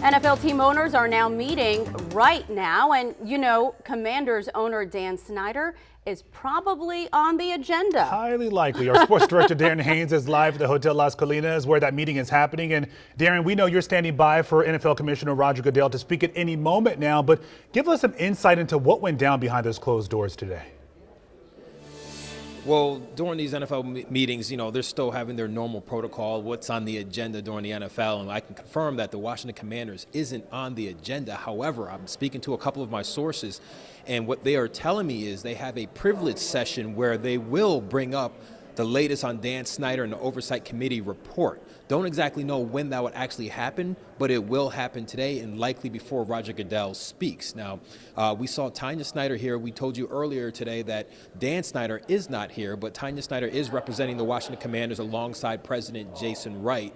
NFL team owners are now meeting right now, and you know, Commanders owner Dan Snyder is probably on the agenda. Highly likely. Our sports director Darren Haynes is live at the Hotel Las Colinas where that meeting is happening. And Darren, we know you're standing by for NFL Commissioner Roger Goodell to speak at any moment now, but give us some insight into what went down behind those closed doors today. Well, during these NFL meetings, you know, they're still having their normal protocol, what's on the agenda during the NFL, and I can confirm that the Washington Commanders isn't on the agenda. However, I'm speaking to a couple of my sources, and what they are telling me is they have a privilege session where they will bring up the latest on Dan Snyder and the Oversight Committee report. Don't exactly know when that would actually happen, but it will happen today and likely before Roger Goodell speaks. Now, we saw Tanya Snyder here. We told you earlier today that Dan Snyder is not here, but Tanya Snyder is representing the Washington Commanders alongside President Jason Wright.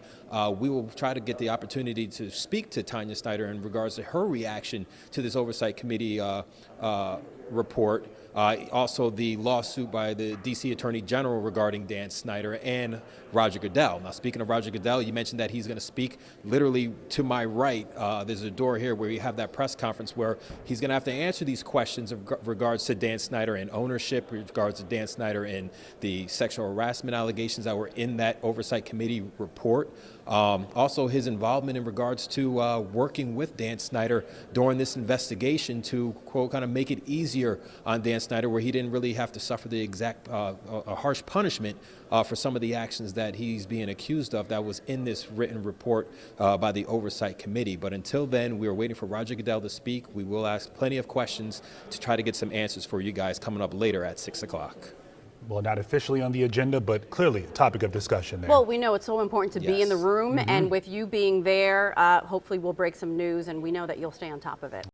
We will try to get the opportunity to speak to Tanya Snyder in regards to her reaction to this Oversight Committee report. Also the lawsuit by the D.C. Attorney General regarding Dan Snyder and Roger Goodell. Now, speaking of Roger Goodell, you mentioned that he's going to speak literally to my right. There's a door here where you have that press conference where he's going to have to answer these questions in regards to Dan Snyder and ownership, in regards to Dan Snyder and the sexual harassment allegations that were in that Oversight Committee report. Also his involvement in regards to working with Dan Snyder during this investigation to, quote, kind of make it easier on Dan Snyder, where he didn't really have to suffer the exact a harsh punishment for some of the actions that he's being accused of that was in this written report by the Oversight Committee. But until then, we are waiting for Roger Goodell to speak. We will ask plenty of questions to try to get some answers for you guys coming up later at 6 o'clock. Well, not officially on the agenda, but clearly a topic of discussion there. Well, we know it's so important to be in the room, Mm-hmm. and with you being there, hopefully we'll break some news, and we know that you'll stay on top of it.